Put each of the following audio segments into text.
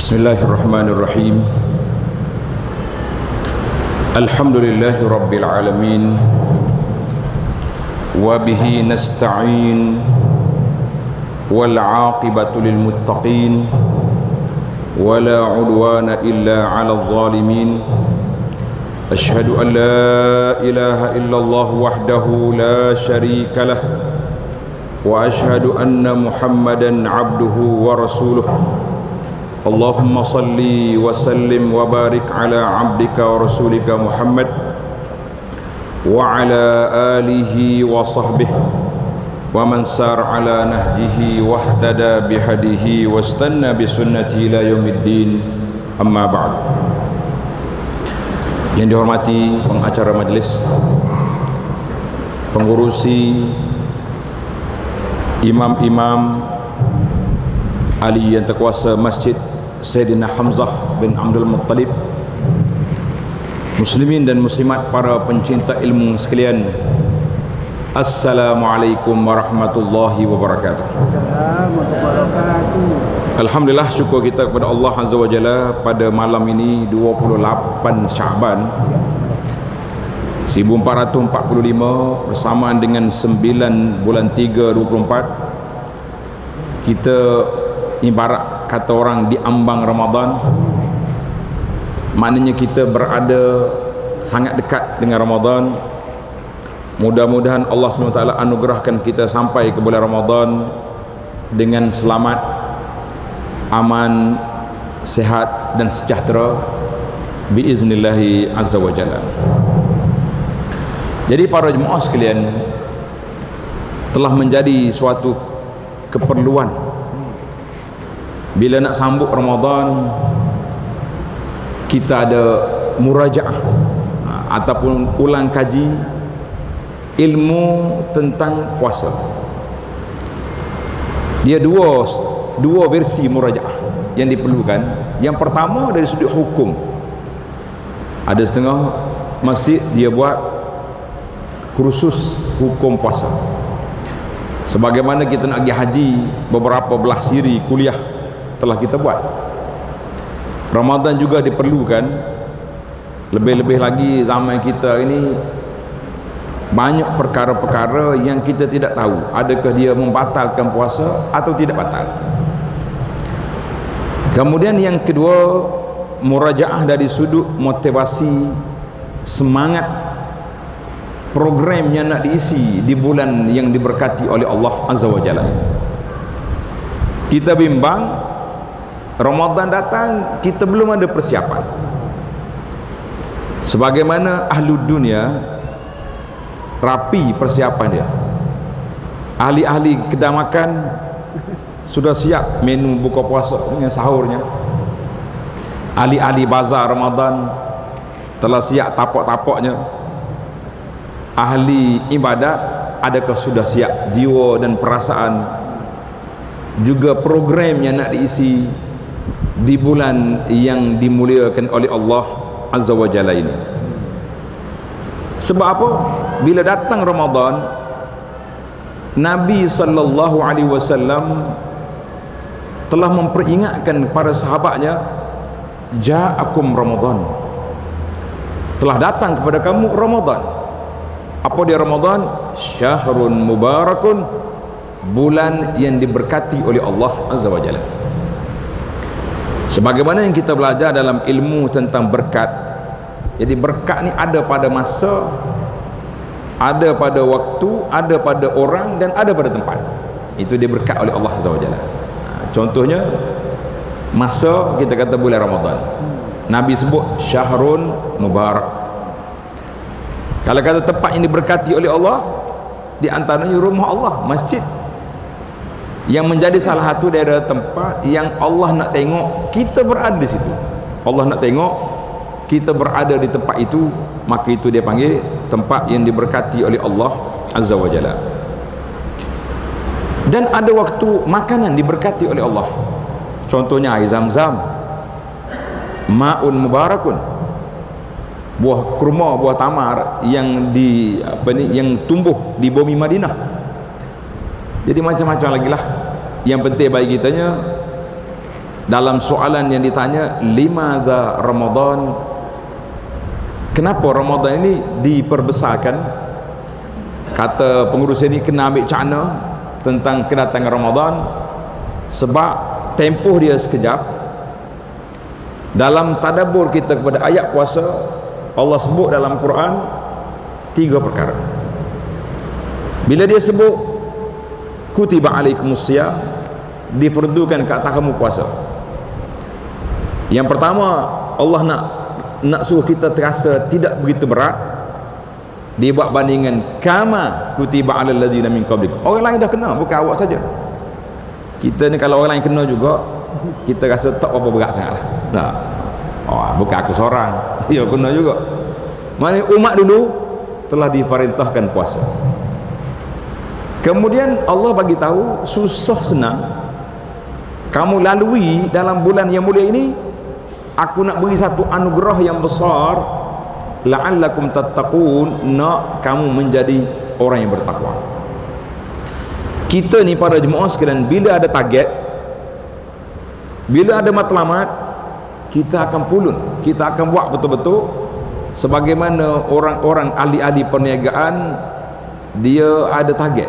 Bismillahirrahmanirrahim. Alhamdulillahi rabbil alamin. Wa bihi nasta'in. Wal 'aqibatu lil muttaqin. Wa la 'udwana illa 'alal zalimin. Ashhadu an la ilaha illallah wahdahu la syarika lah. Wa ashhadu anna Muhammadan 'abduhu wa rasuluh. Allahumma salli wa sallim wa barik ala abdika wa rasulika Muhammad wa ala alihi wa sahbihi wa man sar ala nahjihi wa ihtada bihadihi wa istanna bisunnati ila yaumiddin, amma ba'd. Yang dihormati pengacara majlis, pengurusi, imam-imam, ahli yang terkuasa masjid Sayyidina Hamzah bin Abdul Muttalib, muslimin dan muslimat, para pencinta ilmu sekalian, Assalamualaikum warahmatullahi wabarakatuh. Alhamdulillah, syukur kita kepada Allah Azza wa Jalla pada malam ini 28 Syaban 1445 bersamaan dengan 9 bulan 3 24, kita ibarat kata orang di ambang Ramadan. Maknanya kita berada sangat dekat dengan Ramadan. Mudah-mudahan Allah SWT anugerahkan kita sampai ke bulan Ramadan dengan selamat, aman, sehat dan sejahtera biiznillahi azza wa jalla. Jadi para jemaah sekalian, telah menjadi suatu keperluan bila nak sambut Ramadan, kita ada murajaah ataupun ulang kaji ilmu tentang puasa. Dia dua versi murajaah yang diperlukan. Yang pertama dari sudut hukum. Ada setengah masjid dia buat kursus hukum puasa. Sebagaimana kita nak pergi haji, beberapa belah siri kuliah telah kita buat. Ramadan juga diperlukan. Lebih-lebih lagi zaman kita ini banyak perkara-perkara yang kita tidak tahu adakah dia membatalkan puasa atau tidak batal. Kemudian yang kedua, murajaah dari sudut motivasi, semangat program yang nak diisi di bulan yang diberkati oleh Allah Azza wa Jalla. Kita bimbang Ramadan datang, kita belum ada persiapan. Sebagaimana ahli dunia rapi persiapan dia. Ahli-ahli kedai makan sudah siap menu buka puasa dengan sahurnya. Ahli-ahli bazar Ramadan telah siap tapak-tapaknya. Ahli ibadat adakah sudah siap jiwa dan perasaan, juga program yang nak diisi di bulan yang dimuliakan oleh Allah Azza wa Jalla ini. Sebab apa? Bila datang Ramadan, Nabi sallallahu alaihi wasallam telah memperingatkan para sahabatnya, ja'akum Ramadan, telah datang kepada kamu Ramadan. Apa dia Ramadan? Syahrun mubarakun, bulan yang diberkati oleh Allah Azza wa Jalla. Sebagaimana yang kita belajar dalam ilmu tentang berkat. Jadi berkat ni ada pada masa, ada pada waktu, ada pada orang dan ada pada tempat. Itu dia berkat oleh Allah Azza wa Jalla. Contohnya masa, kita kata bulan Ramadan, Nabi sebut syahrun mubarak. Kalau kata tempat ini diberkati oleh Allah, di antaranya rumah Allah, masjid, yang menjadi salah satu daerah tempat yang Allah nak tengok kita berada di situ. Allah nak tengok kita berada di tempat itu, maka itu dia panggil tempat yang diberkati oleh Allah Azza wa Jalla. Dan ada waktu makanan diberkati oleh Allah. Contohnya air Zam-Zam, ma'un mubarakun, buah kurma, buah tamar yang yang tumbuh di bumi Madinah. Jadi macam-macam lagi lah. Yang penting bagi kitanya dalam soalan yang ditanya, limadza Ramadan, kenapa Ramadan ini diperbesarkan? Kata pengurus ini kena ambil cakna tentang kedatangan Ramadan, sebab tempoh dia sekejap. Dalam tadabbur kita kepada ayat puasa, Allah sebut dalam Quran 3 perkara. Bila dia sebut kutiba alaikumusiyam, diperdukan ke atas kamu puasa. Yang pertama, Allah nak suruh kita terasa tidak begitu berat. Dia buat bandingan kama kutiba alal ladzina min qablikum. Orang lain dah kena, bukan awak saja. Kita ni kalau orang lain kena juga, kita rasa tak apa berat sangatlah. Nah. Oh, bukan aku seorang, dia kena juga. Maknanya umat dulu telah diperintahkan puasa. Kemudian Allah bagi tahu susah senang kamu lalui dalam bulan yang mulia ini, aku nak beri satu anugerah yang besar, la'allakum tattaqun, nak kamu menjadi orang yang bertakwa. Kita ni para jemaah sekalian, bila ada target, bila ada matlamat, kita akan pulun, kita akan buat betul-betul sebagaimana orang-orang ahli-ahli perniagaan. Dia ada target,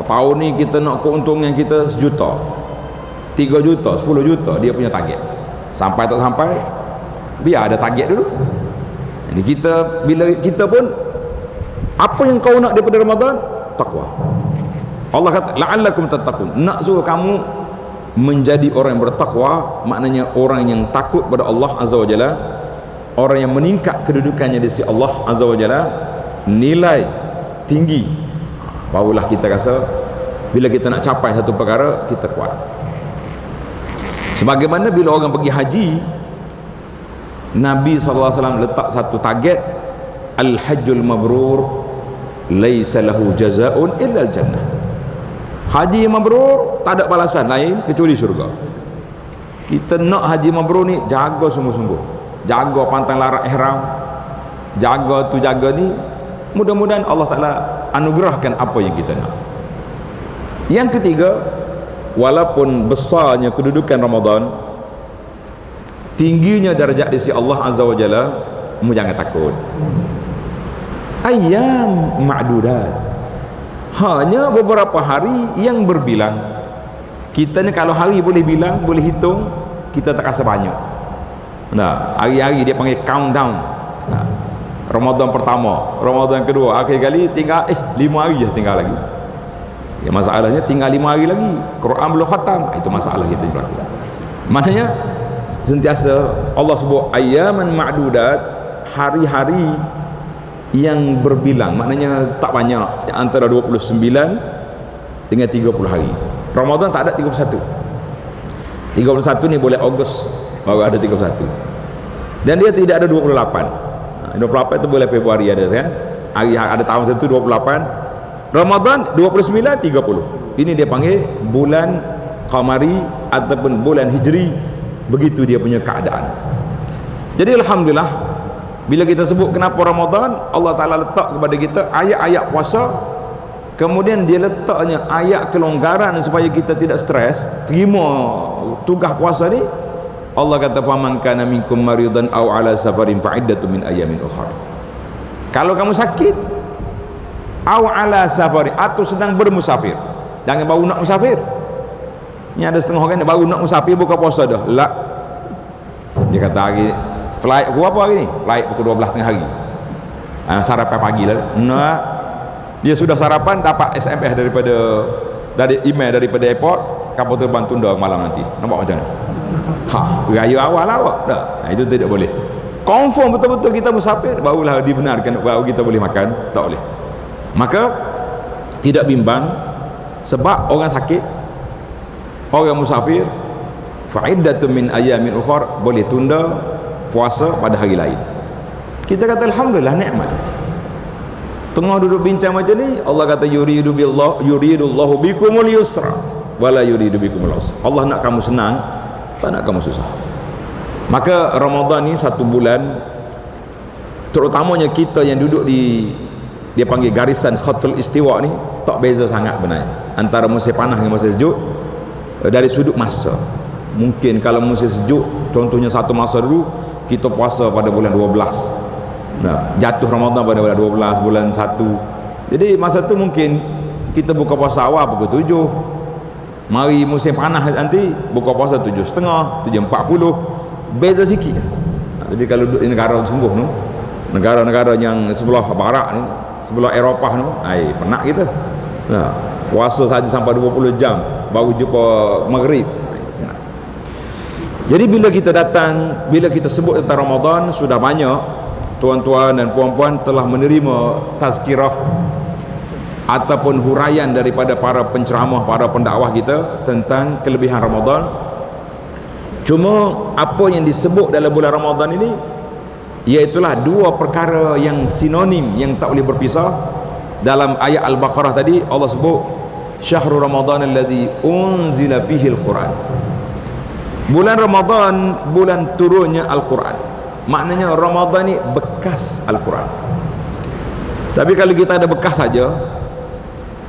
tahun ni kita nak keuntungan kita 1 juta, 3 juta, 10 juta, dia punya target. Sampai tak sampai, biar ada target dulu. Jadi kita, bila kita pun, apa yang kau nak daripada Ramadan? Takwa. Allah kata la'allakum tattaqun, nak suruh kamu menjadi orang yang bertakwa, maknanya orang yang takut pada Allah Azza wa Jalla, orang yang meningkat kedudukannya di sisi Allah Azza wa Jalla, nilai tinggi. Barulah kita rasa bila kita nak capai satu perkara, kita kuat. Sebagaimana bila orang pergi haji, Nabi SAW letak satu target, al-hajjul mabrur laisa lahu jazaa'un illa al-jannah. Haji yang mabrur tak ada balasan lain kecuali syurga. Kita nak haji mabrur ni, jaga sungguh-sungguh, jaga pantang larang ihram, jaga tu jaga ni, mudah-mudahan Allah Ta'ala anugerahkan apa yang kita nak. Yang ketiga, walaupun besarnya kedudukan Ramadan, tingginya darjat di sisi Allah Azza wa Jalla, mu jangan takut. Ayyam ma'dudat, hanya beberapa hari yang berbilang. Kita ni kalau hari boleh bilang, boleh hitung, kita tak rasa banyak. Nah, hari-hari dia panggil countdown. Nah, Ramadan pertama, Ramadan kedua, akhir kali tinggal 5 hari je tinggal lagi. Ya, masalahnya tinggal 5 hari lagi, Quran belum khatam. Itu masalah kita berlaku. Maknanya sentiasa Allah sebut ayyaman ma'dudat, hari-hari yang berbilang, maknanya tak banyak, antara 29 dengan 30 hari. Ramadan tak ada 31 ni boleh Ogos baru ada 31, dan dia tidak ada 28 itu boleh Februari ada kan, hari ada tahun itu 28, Ramadan 29, 30. Ini dia panggil bulan Qamari ataupun bulan Hijri, begitu dia punya keadaan. Jadi alhamdulillah, bila kita sebut kenapa Ramadan, Allah Ta'ala letak kepada kita ayat-ayat puasa, kemudian dia letaknya ayat kelonggaran supaya kita tidak stres terima tugas puasa ni. Allah kata faman kana minkum maridan aw ala safarin fa iddatun min ayamin ukhra. Kalau kamu sakit, aw ala safarin, atau sedang bermusafir, jangan baru nak musafir. Ni ada setengah orang baru nak musafir buka puasa dah. La. Dia kata hari flight pukul apa hari ni? Flight pukul 12 tengah hari. Sarapan pagi lah. Nah, dia sudah sarapan, dapat SMS dari email daripada airport, kapal terbang tunda malam nanti. Nampak macam mana? Raya awal awak dah. Itu tidak boleh. Confirm betul-betul kita musafir, barulah dibenarkan, baru kita boleh makan. Tak boleh. Maka tidak bimbang, sebab orang sakit, orang musafir, fa'iddatun min ayamin ukhra, boleh tunda puasa pada hari lain. Kita kata alhamdulillah, nikmat. Tengah duduk bincang macam ni, Allah kata yuridullahu bikumul yusra wala yuridu bikumul usra. Allah nak kamu senang, tak nak kamu susah. Maka Ramadan ni satu bulan, terutamanya kita yang duduk di, dia panggil garisan khatul istiwa ni, tak beza sangat benarnya antara musim panas dengan musim sejuk dari sudut masa. Mungkin kalau musim sejuk, contohnya satu masa dulu kita puasa pada bulan 12. Nah, jatuh Ramadan pada bulan 12, bulan 1. Jadi masa tu mungkin kita buka puasa awal pukul 7. Mari musim panas nanti buka puasa 7.30, 7.40. Beza sikit. Tapi kalau duduk di negara sungguh tu, negara-negara yang sebelah barat ni, sebelah Eropah tu, penat kita. Nah, puasa saja sampai 20 jam baru jumpa maghrib. Jadi bila kita datang, bila kita sebut tentang Ramadan, sudah banyak tuan-tuan dan puan-puan telah menerima tazkirah ataupun huraian daripada para penceramah, para pendakwah kita tentang kelebihan Ramadan. Cuma apa yang disebut dalam bulan Ramadan ini, iaitulah dua perkara yang sinonim, yang tak boleh berpisah. Dalam ayat Al-Baqarah tadi Allah sebut syahrul Ramadan alladzi unzila fihi al-Quran. Bulan Ramadan, bulan turunnya Al-Quran. Maknanya Ramadan ni bekas Al-Quran. Tapi kalau kita ada bekas saja,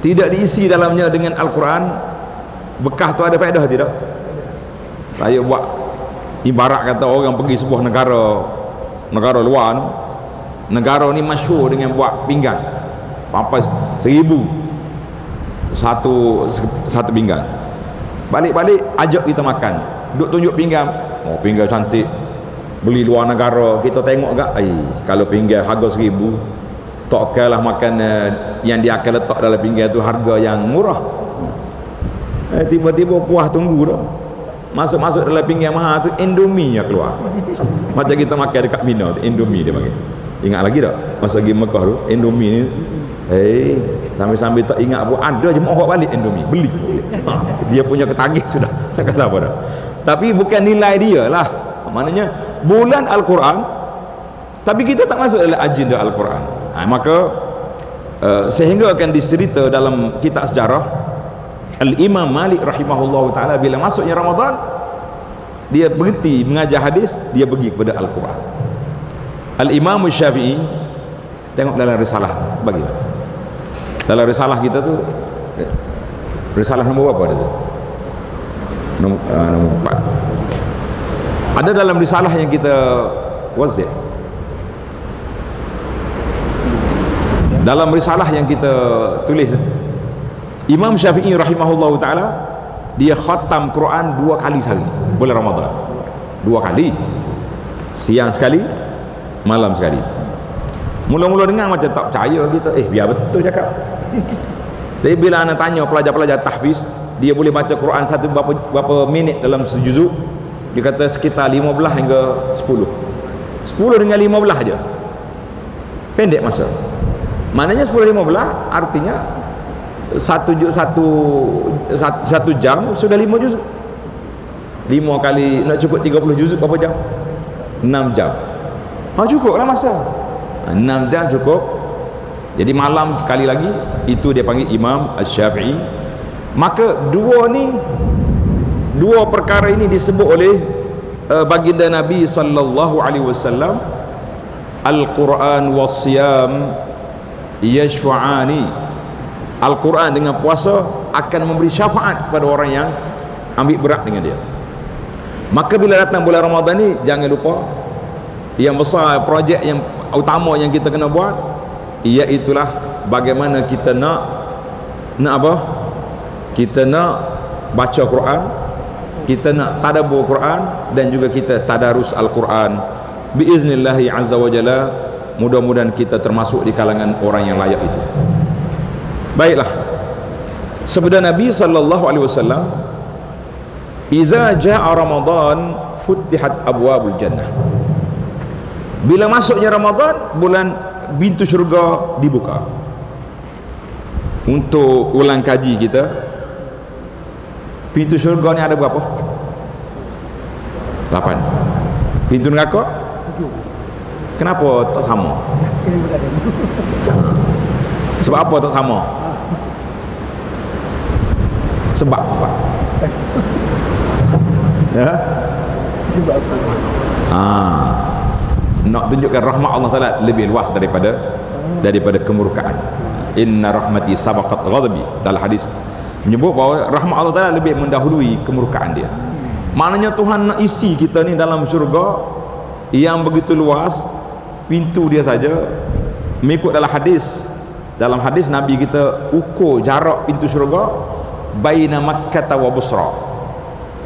tidak diisi dalamnya dengan Al-Quran, bekas tu ada faedah tidak? Saya buat ibarat kata orang pergi sebuah negara luar ni, negara ni masyhur dengan buat pinggan sampai 1,000 satu pinggan. Balik-balik ajak kita makan, duk tunjuk pinggan, oh pinggan cantik, beli luar negara, kita tengok agak, kalau pinggan harga 1,000, tak kalah makan yang dia akan letak dalam pinggan tu harga yang murah. Tiba-tiba puas tunggu dah, masuk dalam pinggan mahal tu Indomie yang keluar. Macam kita makan dekat Mina tu, Indomie dia panggil. Ingat lagi tak masa pergi Mekah tu, Indomie ni sambil-sambil tak ingat pun ada je mau balik Indomie, beli. Dia punya ketagih sudah, tak kata apa dah. Tapi bukan nilai dia lah, maknanya bulan Al-Quran, tapi kita tak masuk dalam agenda Al-Quran. Maka sehingga akan dicerita dalam kitab sejarah, Al-Imam Malik rahimahullah ta'ala bila masuknya Ramadan, dia berhenti mengajar hadis, dia pergi kepada Al-Quran. Al-Imam Syafi'i, tengok dalam risalah bagi dalam risalah kita tu, risalah nombor berapa ada tu? Nombor 4. Ada dalam risalah yang kita wazir, dalam risalah yang kita tulis, Imam Syafi'i rahimahullah ta'ala dia khatam Quran 2 kali sehari bulan Ramadan, 2 kali, siang sekali, malam sekali. Mula-mula dengar macam tak percaya kita, biar betul cakap. Tapi bila anak tanya pelajar-pelajar tahfiz, dia boleh baca Quran satu berapa minit dalam sejuzuk, dia kata sekitar 15 hingga 10 dengan 15 aja, pendek masa. Maknanya 10-15 artinya satu jam sudah 5 juzuk. 5 kali nak cukup 30 juzuk berapa jam? 6 jam. Cukup lah masa 6 jam cukup. Jadi malam sekali lagi, itu dia panggil Imam Asy-Syafi'i. Maka dua perkara ini disebut oleh baginda Nabi sallallahu alaihi wasallam, Al-Quran was-siyam yashfa'ani. Al-Quran dengan puasa akan memberi syafaat kepada orang yang ambil berat dengan dia. Maka bila datang bulan Ramadan ni, jangan lupa yang besar, projek yang utama yang kita kena buat, iaitulah bagaimana kita nak apa? Kita nak baca Quran, kita nak tadabbur Quran, dan juga kita tadarus Al-Quran biiznillahi azza wa jalla. Mudah-mudahan kita termasuk di kalangan orang yang layak itu. Baiklah, sabda Nabi sallallahu alaihi wasallam, idza jaa Ramadan futihat abwabul jannah. Bila masuknya Ramadan, bulan pintu syurga dibuka. Untuk ulang kaji kita, pintu syurga ni ada berapa? 8. Pintu neraka? Kenapa tak sama? Sebab apa tak sama? Sebab apa? Ya? Sebab apa? Nak tunjukkan rahmat Allah Ta'ala lebih luas daripada kemurkaan. Inna rahmati sabaqat ghadabi. Dalam hadis menyebut bahawa rahmat Allah Ta'ala lebih mendahului kemurkaan dia. Maknanya Tuhan nak isi kita ni dalam syurga yang begitu luas, pintu dia saja mengikut dalam hadis. Dalam hadis Nabi kita ukur jarak pintu syurga baina Makkah wa Busra,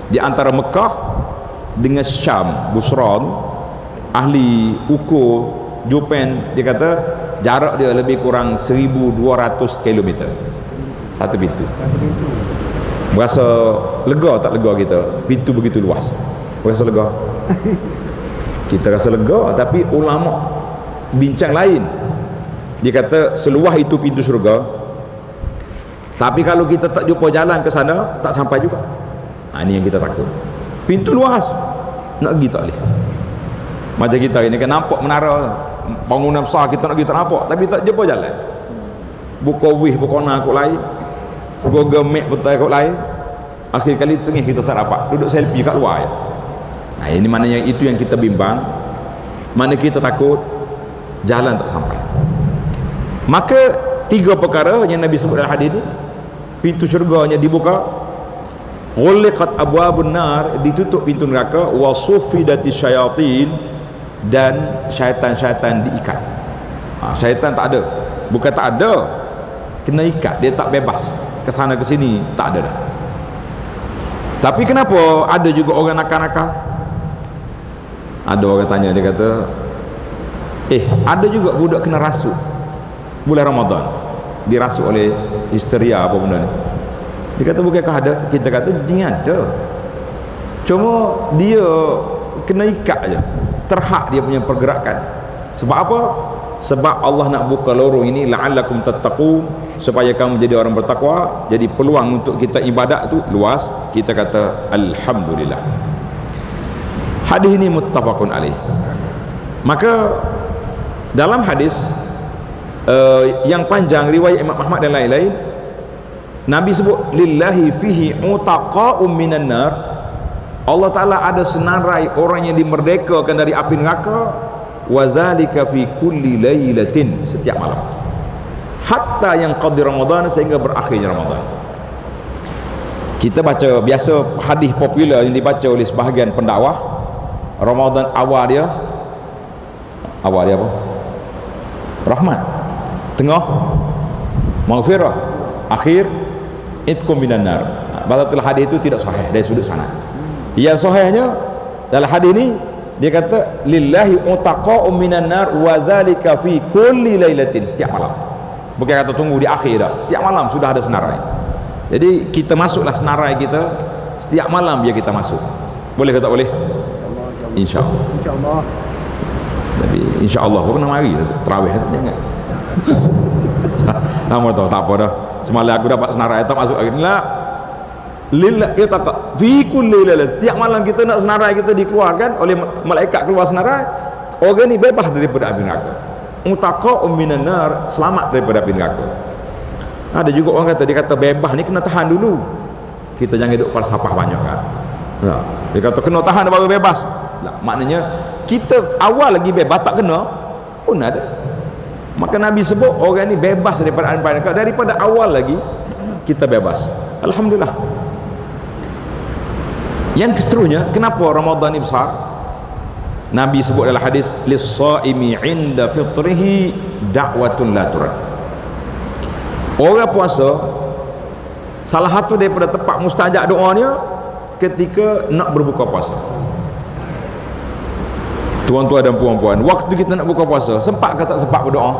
di antara Mekah dengan Syam. Busra tu ahli ukur Japan, dia kata jarak dia lebih kurang 1200 km satu pintu. Berasa lega tak lega kita? Pintu begitu luas, berasa lega? Kita rasa lega, tapi ulama bincang lain. Dia kata seluas itu pintu syurga, tapi kalau kita tak jumpa jalan ke sana, tak sampai juga. Ini yang kita takut. Pintu luas, nak pergi tak boleh. Macam kita ini kan nampak menara bangunan besar, kita nak pergi tak nampak, tapi tak jumpa jalan. Buka wih, buka nak kot lain, buka gemek betul kot lain. Akhir kali cengih kita tak dapat, duduk selfie kat luar ya. Ini maknanya itu yang kita bimbang. Mana kita takut jalan tak sampai. Maka 3 perkara yang Nabi sebut dalam hadis ini, pintu syurganya dibuka, ghuliqat abwabun nar, ditutup pintu neraka, wa sufidati syayatin, dan syaitan-syaitan diikat. Syaitan tak ada, bukan tak ada, kena ikat, dia tak bebas ke sana ke sini, tak ada dah. Tapi kenapa ada juga orang nakal-nakal? Ada orang tanya, dia kata ada juga budak kena rasuk bulan Ramadan, dirasuk oleh histeria apa benda ni. Dia kata bukankah ada? Kita kata dia ada, cuma dia kena ikat je, terhad dia punya pergerakan. Sebab apa? Sebab Allah nak buka lorong ini la'allakum tattaqun, supaya kamu jadi orang bertakwa. Jadi peluang untuk kita ibadat tu luas. Kita kata alhamdulillah. Hadis ini muttafaqun alaih. Maka dalam hadis yang panjang riwayat Imam Ahmad dan lain-lain, Nabi sebut lillahi fihi utaqa'um minan nar. Allah Ta'ala ada senarai orang yang dimerdekakan dari api neraka, wa zalika fi kulli lailatin, setiap malam, hatta yang qadi Ramadan, sehingga berakhirnya Ramadan. Kita baca biasa hadis popular yang dibaca oleh sebahagian pendakwah, Ramadan awal dia apa? Rahmat, tengah maghfirah, akhir itqum minan nar. Batal hadis itu tidak sahih dari sudut sanad. Yang sahihnya dalam hadis ini dia kata lillahi utaqa'um minan nar wa zalika fi kulli lailatin, setiap malam. Bukan kata tunggu di akhir dah, setiap malam sudah ada senarai. Jadi kita masuklah senarai kita setiap malam, biar kita masuk. Boleh ke tak boleh? InsyaAllah. InsyaAllah. Tapi insyaAllah pun kena mari terawih jangan. Nama tahu tak apa dah. Semalam aku dapat senarai tak masuk lagi. La lillah itaqa fi kulli lailatin, setiap malam kita nak senarai kita dikeluarkan oleh malaikat, keluar senarai. Orang ni bebas daripada api neraka. Utaqa'um minan nar, selamat daripada api neraka. Ada juga orang kata, dia kata bebas ni kena tahan dulu. Kita jangan duduk falsafah banyak kan. Dia kata kena tahan baru bebas. Maknanya kita awal lagi bebas tak kena pun ada. Maka Nabi sebut orang ni bebas daripada api neraka, daripada awal lagi kita bebas. Alhamdulillah. Yang seterusnya, kenapa Ramadan ni besar? Nabi sebut dalam hadis, lis-shaimi 'inda fitrihi da'watun la turad. Orang puasa, salah satu daripada tempat mustajab doanya ketika nak berbuka puasa. Tuan-tuan dan puan-puan, waktu kita nak buka puasa, sempat ke tak sempat berdoa?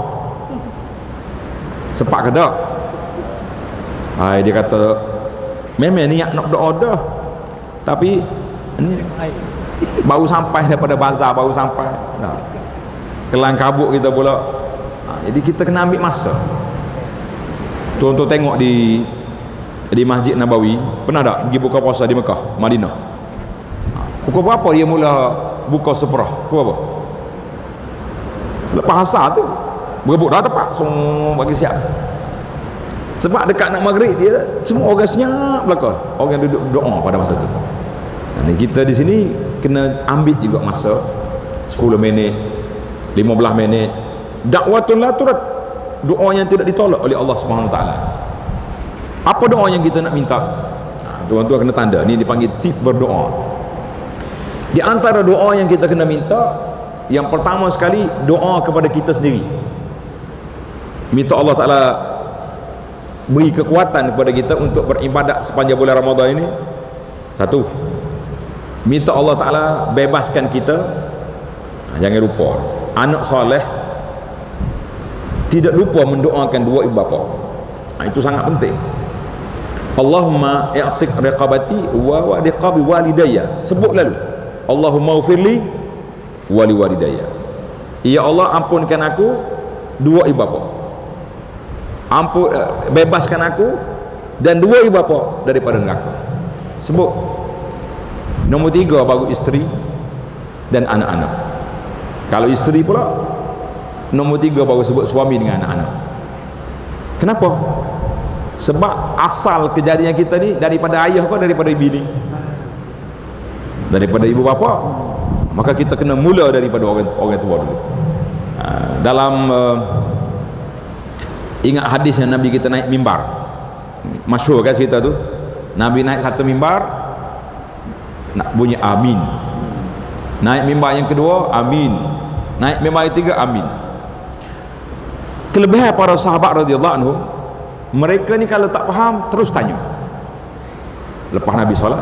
Sempat ke tak? Dia kata memang niat nak berdoa dah, tapi ni baru sampai daripada bazar, baru sampai kelang kabut kita pula. Jadi kita kena ambil masa. Tuan-tuan tengok di Masjid Nabawi, pernah tak pergi buka puasa di Mekah, Madinah? Pukul berapa dia mula buka seperah? Pukul berapa? Lepas asar tu berebut dah tepat, semua bagi siap. Sebab dekat nak maghrib dia semua orang senyap belakang, orang duduk doa pada masa tu. Dan kita di sini kena ambil juga masa 10 minit, 15 minit. Dakwatun la turad, doa yang tidak ditolak oleh Allah Subhanahu Wa Taala. Apa doa yang kita nak minta? Tuan-tuan kena tanda, ni dipanggil tip berdoa. Di antara doa yang kita kena minta, yang pertama sekali doa kepada kita sendiri. Minta Allah Ta'ala beri kekuatan kepada kita untuk beribadat sepanjang bulan Ramadan ini. Satu, minta Allah Ta'ala bebaskan kita. Jangan lupa anak soleh tidak lupa mendoakan dua ibu bapa. Itu sangat penting. Allahumma i'tiq riqabati wa riqabi walidayya. Sebut lalu, Allahumma ufirli wali walidayya. Ya Allah, ampunkan aku dua ibu bapa. Bebaskan aku dan dua ibu bapa daripada neraka. Sebut. Nombor 3 baru isteri dan anak-anak. Kalau isteri pula, nombor 3 baru sebut suami dengan anak-anak. Kenapa? Sebab asal kejadian kita ni daripada ayah ke daripada bini? Daripada ibu bapa. Maka kita kena mula daripada orang tua dulu. Dalam ingat hadis yang Nabi kita naik mimbar, masyhur kan cerita tu. Nabi naik satu mimbar, nak bunyi amin. Naik mimbar yang kedua, amin. Naik mimbar yang ketiga, amin. Kelebihan para sahabat radhiyallahu anhu, mereka ni kalau tak faham terus tanya. Lepas Nabi solat,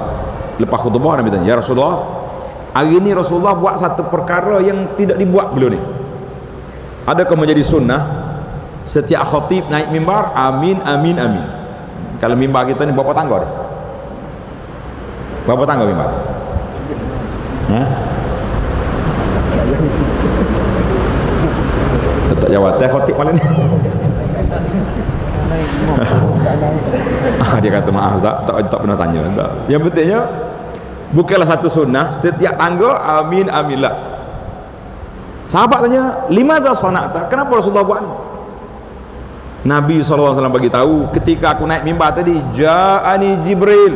lepas khutbah, Nabi tanya, ya Rasulullah, hari ni Rasulullah buat satu perkara yang tidak dibuat belum ni. Adakah menjadi sunnah setiap khatib naik mimbar amin amin amin? Kalau mimbar kita ni berapa tangga dah? Berapa tangga mimbar? Tak jawab teh khatib malam ni. Dia kata maaf tak pernah tanya tak. Yang pentingnya bukanlah satu sunnah setiap tangga amin amin lah. Sahabat tanya, limadza sana'ta? Kenapa Rasulullah buat ni? Nabi SAW bagi tahu, ketika aku naik mimbar tadi, ja'ani Jibril.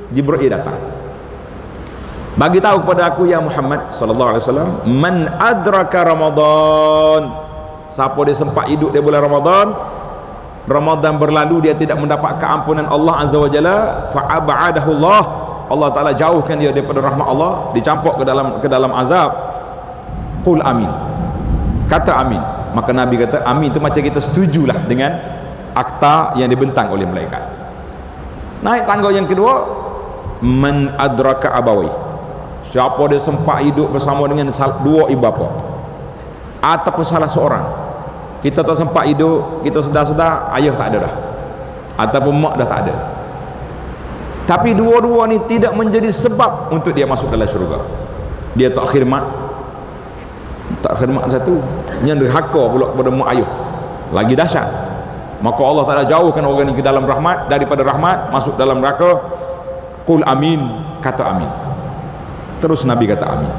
Jibril datang. Bagi tahu kepada aku, ya Muhammad sallallahu alaihi wasallam, man adraka Ramadan. Siapa dia sempat hidup di bulan Ramadan, Ramadan berlalu dia tidak mendapat keampunan Allah Azza wa Jalla, fa'ab'adahu Allah. Allah Ta'ala jauhkan dia daripada rahmat Allah, dicampur ke dalam azab. Qul amin. Kata amin. Maka Nabi kata amin itu macam kita setujulah dengan akta yang dibentang oleh malaikat. Naik tangga yang kedua, man adraka abawai. Siapa dia sempat hidup bersama dengan dua ibu bapa ataupun salah seorang. Kita tak sempat hidup, kita sedar-sedar ayah tak ada dah, ataupun mak dah tak ada, tapi dua-dua ni tidak menjadi sebab untuk dia masuk dalam syurga. Dia tak khidmat satu, yang derhaka pula kepada mak ayah, lagi dahsyat. Maka Allah Ta'ala jauhkan orang ini ke dalam rahmat, daripada rahmat masuk dalam neraka. Qul amin. Kata amin. Terus Nabi kata amin.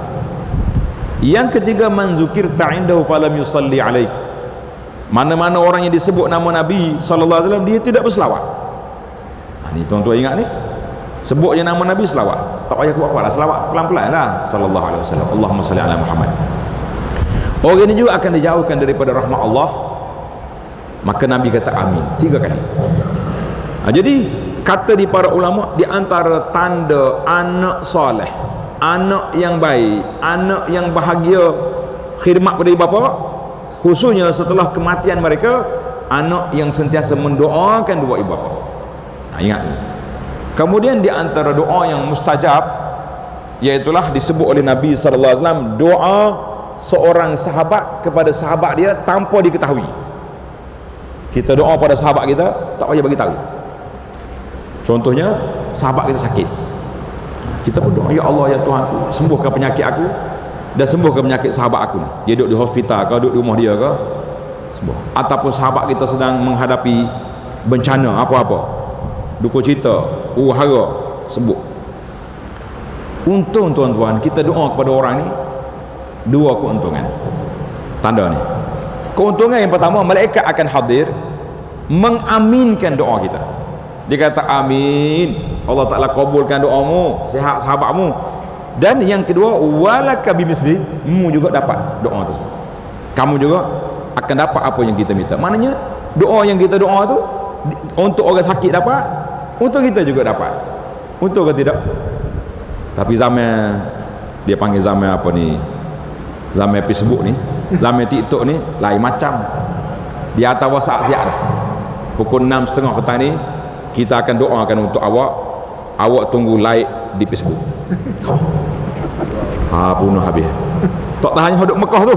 Yang ketiga, man zukirta indahu falam yusalli alaik. Mana-mana orang yang disebut nama Nabi sallallahu alaihi wasallam, dia tidak berselawat. Ni tuan-tuan ingat ni, sebut je nama Nabi, selawat. Tak payah kuat-kuat lah, selawat pelan-pelan lah. Sallallahu alaihi wasallam, Allahumma salli ala Muhammad. Orang ini juga akan dijauhkan daripada rahmat Allah. Maka Nabi kata amin 3 kali. Jadi kata di para ulama, di antara tanda anak soleh, anak yang baik, anak yang bahagia khidmat pada ibu bapa, khususnya setelah kematian mereka, anak yang sentiasa mendoakan dua ibu bapa. Ingat ni. Kemudian di antara doa yang mustajab, iaitulah disebut oleh Nabi sallallahu alaihi wasallam, doa seorang sahabat kepada sahabat dia tanpa diketahui. Kita doa pada sahabat kita tak payah bagi tahu. Contohnya sahabat kita sakit, kita berdoa, ya Allah, ya Tuhan aku, sembuhkan penyakit aku dan sembuhkan penyakit sahabat aku ni. Dia duduk di hospital ke, duduk di rumah dia ke, sembuh. Ataupun sahabat kita sedang menghadapi bencana apa-apa, duka cita, hara, sembuh. Untung tuan-tuan, kita doa kepada orang ni, 2 keuntungan. Tanda ni. Keuntungan yang pertama, malaikat akan hadir mengaminkan doa kita. Dia kata amin, Allah Ta'ala kabulkan doamu, sihat sahabatmu. Dan yang kedua, walaka bimisli, mu juga dapat doa tersebut. Kamu juga akan dapat apa yang kita minta. Maknanya doa yang kita doa tu untuk orang sakit dapat, untuk kita juga dapat. Untuk ke tidak? Tapi zaman Dia panggil zaman apa ni, zaman Facebook ni, zaman TikTok ni lain macam. Di atas WhatsApp siap dah. Pukul 6.30 petang ni kita akan doakan untuk awak tunggu like di Facebook. Bunuh habis. Tak tahan hidup Mekah tu,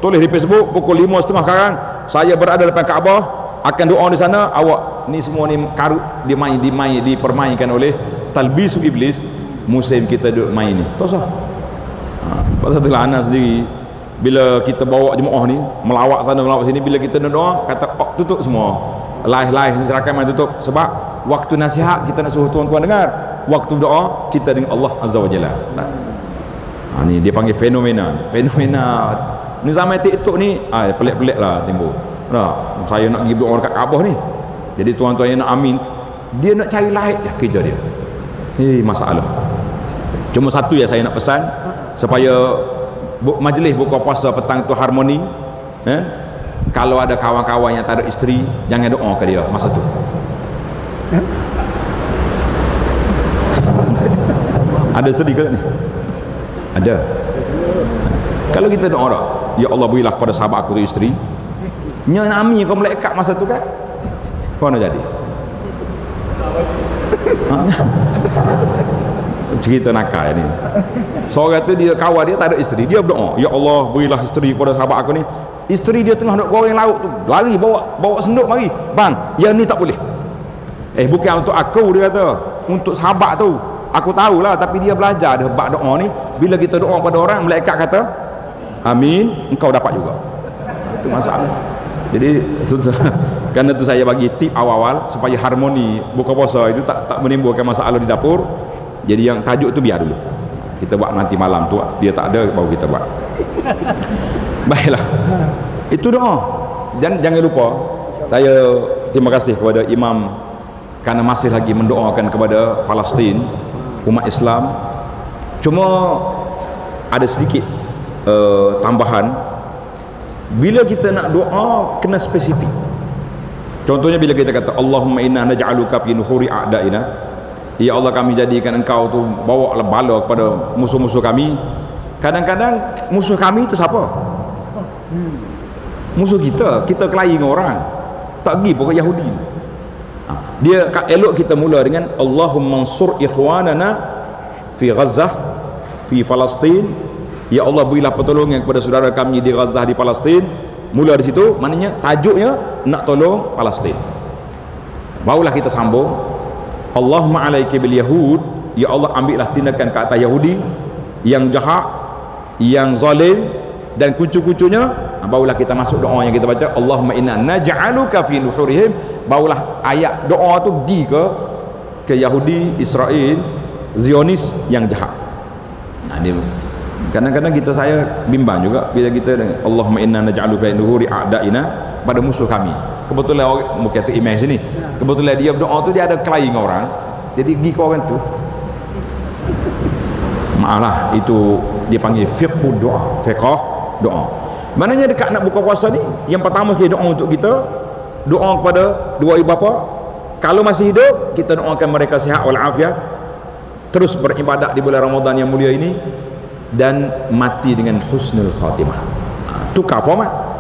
tulis di Facebook pukul 5.30 sekarang saya berada depan Kaabah akan doa di sana. Awak ni semua ni karut dipermainkan oleh talbisu iblis. Musim kita duduk main ni tak sah. Pasal itulah anak sendiri bila kita bawa jemaah ni melawak sana melawak sini, bila kita nak doa kata tutup semua live silakan main tutup, sebab waktu nasihat kita nak suruh tuan-tuan dengar, waktu doa kita dengan Allah Azza wa Jalla. Ni dia panggil fenomena ni zaman TikTok ni. Pelik-pelik lah timbul. Saya nak pergi doa dekat Kaabah ni, jadi tuan-tuan yang nak amin dia nak cari like je kerja dia. Masalah. Cuma satu yang saya nak pesan, supaya majlis buka puasa petang tu harmoni. Kalau ada kawan-kawan yang tak ada isteri, jangan doa ke dia masa tu. Ada isteri ke ni? Ada. Kalau kita doa dah, ya Allah berilah kepada sahabat aku tu isteri, nya ami kau malaikat masa tu kan, kau nak jadi cerita nakal ni. Seorang tu dia kawan dia tak ada isteri, dia berdoa, ya Allah berilah isteri kepada sahabat aku ni. Isteri dia tengah nak goreng lauk tu, lari bawa senduk mari, bang yang ni tak boleh. Bukan untuk aku, dia kata untuk sahabat tu. Aku tahulah, tapi dia belajar dia bab doa ni. Bila kita doa pada orang, malaikat kata amin, engkau dapat juga. Itu masalah. Jadi kerana tu saya bagi tip awal-awal supaya harmoni buka puasa itu tak menimbulkan masalah di dapur. Jadi yang tajuk tu biar dulu, kita buat nanti malam tu, dia tak ada baru kita buat. Baiklah, itu doa. Dan jangan lupa, saya terima kasih kepada Imam kerana masih lagi mendoakan kepada Palestin, umat Islam. Cuma ada sedikit tambahan, bila kita nak doa kena spesifik. Contohnya bila kita kata Allahumma inna naj'aluka fi nuhuri a'daina, ya Allah kami jadikan engkau tu bawa bala kepada musuh-musuh kami. Kadang-kadang musuh kami tu siapa? Musuh kita kelahi dengan orang, tak pergi pokok Yahudi. Dia elok kita mula dengan Allahumma ansur ikhwanana fi Gazzah fi Palestin, ya Allah berilah pertolongan kepada saudara kami di Gazzah di Palestin. Mula di situ, maknanya tajuknya nak tolong Palestin. Barulah kita sambung Allahumma alaika bil yahud, ya Allah ambillah tindakan ke atas Yahudi yang jahat, yang zalim dan kucu-kucunya. Barulah kita masuk doa yang kita baca Allahumma inna naj'aluka fi nuhurihim. Barulah ayat doa tu pergi ke Yahudi, Israel, Zionis yang jahat. Kadang-kadang saya bimbang juga bila kita Allahumma inna naj'aluka fi nuhuri a'daina, pada musuh kami. Kebetulan orang kata imam sini, kebetulan dia berdoa tu dia ada kelahi dengan orang, jadi pergi ke orang tu. Maaflah, itu dia panggil fiqh doa. Maknanya dekat nak buka puasa ni, yang pertama kita doa untuk kita, doa kepada dua ibu bapa. Kalau masih hidup, kita doakan mereka sihat walafiat, terus beribadat di bulan Ramadan yang mulia ini, dan mati dengan husnul khatimah. Itu kafamat.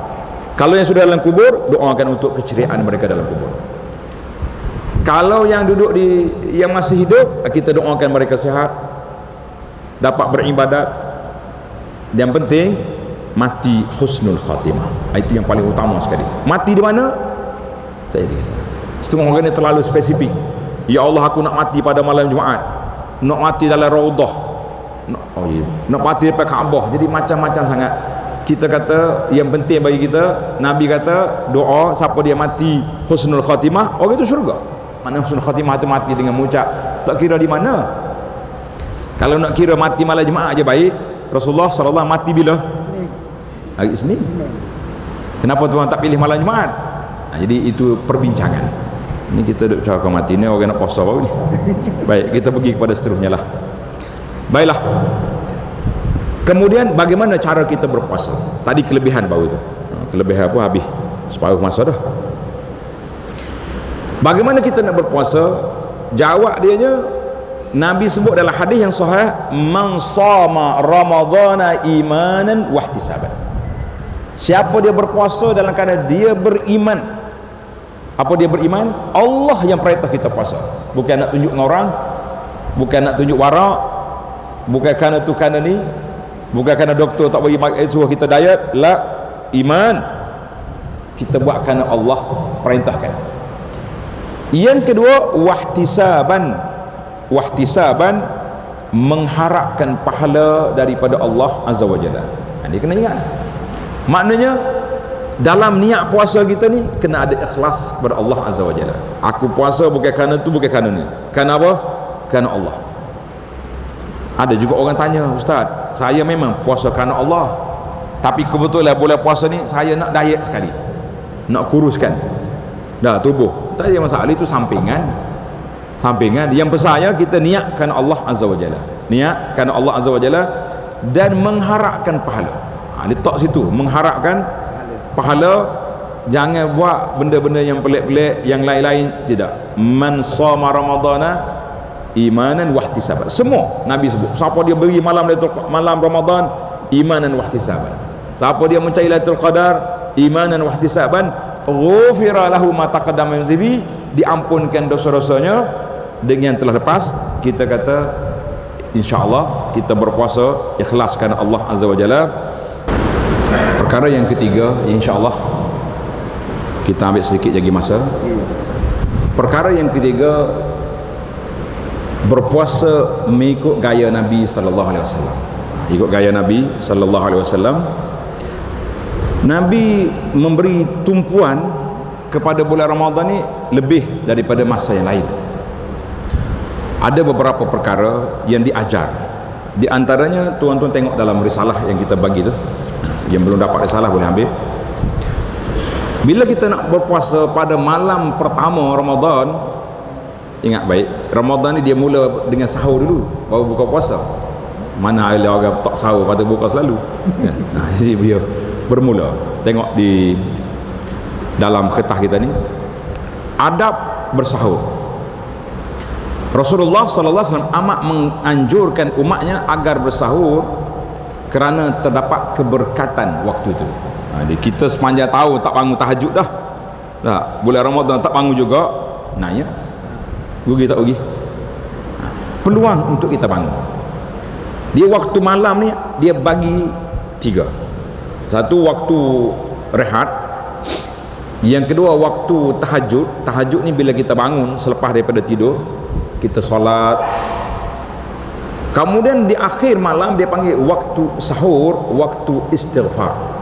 Kalau yang sudah dalam kubur, doakan untuk keceriaan mereka dalam kubur. Kalau yang duduk yang masih hidup, kita doakan mereka sihat, dapat beribadat. Yang penting mati husnul khatimah. Itu yang paling utama sekali. Mati di mana? Tak ada kisah. Setengah orang ni terlalu spesifik. Ya Allah aku nak mati pada malam Jumaat, nak mati dalam Raudah, nak mati dekat Kaabah. Jadi macam-macam sangat. Kita kata yang penting bagi kita, Nabi kata doa siapa dia mati husnul khatimah, orang itu syurga. Mana husnul khatimah itu mati dengan mengucap, tak kira di mana. Kalau nak kira mati malam Jumaat aja baik, Rasulullah SAW mati bila? Hari Isnin. Kenapa tuan tak pilih malam Jumaat? Jadi itu perbincangan. Ini kita duduk cakap mati ni orang nak puasa baru ni. Baik, kita pergi kepada seterusnya lah. Baiklah. Kemudian bagaimana cara kita berpuasa? Tadi kelebihan baru tu. Kelebihan apa habis separuh masa dah. Bagaimana kita nak berpuasa? Jawab dianya Nabi sebut dalam hadis yang sahih, man shama ramadhana imanan wahtisaban. Siapa dia berpuasa dalam keadaan dia beriman. Apa dia beriman? Allah yang perintah kita puasa. Bukan nak tunjuk dengan orang, bukan nak tunjuk warak, bukan kerana tu kerana ni, bukan kerana doktor tak bagi suruh kita diet. La, iman kita buat kerana Allah perintahkan. Yang kedua, wahtisaban. Wahtisaban, mengharapkan pahala daripada Allah Azza wa Jalla. Ini kena ingat. Maknanya dalam niat puasa kita ni kena ada ikhlas kepada Allah Azza wa Jalla. Aku puasa bukan kerana tu, bukan kerana ni. Kerana apa? Kerana Allah. Ada juga orang tanya, Ustaz, saya memang puasa kerana Allah, tapi kebetulan bulan puasa ni saya nak diet sekali, nak kuruskan dah tubuh. Tak ada masalah, itu sampingan. Yang besarnya kita niatkan Allah Azza wa Jalla, niatkan Allah Azza wa Jalla dan mengharapkan pahala. Letak situ, mengharapkan pahala. Jangan buat benda-benda yang pelik-pelik, yang lain-lain, tidak. Man shama ramadhana imanan wahtisaban. Semua Nabi sebut. Siapa dia beri malam Ramadan imanan wahtisaban. Siapa dia mencari Lailatul Qadar imanan wahtisaban, ghufira lahu ma taqaddama min dhanbi, diampunkan dosa-dosanya dengan telah lepas. Kita kata insya-Allah kita berpuasa ikhlaskan Allah Azza wa Jalla. Perkara yang ketiga, insya-Allah kita ambil sedikit lagi masa. Perkara yang ketiga, berpuasa mengikut gaya Nabi sallallahu alaihi wasallam. Ikut gaya Nabi sallallahu alaihi wasallam. Nabi memberi tumpuan kepada bulan Ramadan ni lebih daripada masa yang lain. Ada beberapa perkara yang diajar. Di antaranya tuan-tuan tengok dalam risalah yang kita bagi tu. Yang belum dapat risalah boleh ambil. Bila kita nak berpuasa pada malam pertama Ramadan, ingat baik, Ramadan ni dia mula dengan sahur dulu, baru buka puasa. Mana ada orang tak sahur pada buka selalu. Nah, jadi dia bermula. Tengok di dalam kertas kita ni, adab bersahur. Rasulullah sallallahu alaihi wasallam amat menganjurkan umatnya agar bersahur kerana terdapat keberkatan waktu itu. Jadi kita sepanjang tahun tak bangun tahajud dah. Bulan Ramadan tak bangun juga. Nanya, rugi tak rugi? Peluang untuk kita bangun. Dia waktu malam ni dia bagi 3. Satu, waktu rehat. Yang kedua, waktu tahajud. Tahajud ni bila kita bangun selepas daripada tidur, kita solat. Kemudian di akhir malam dia panggil waktu sahur, waktu istighfar.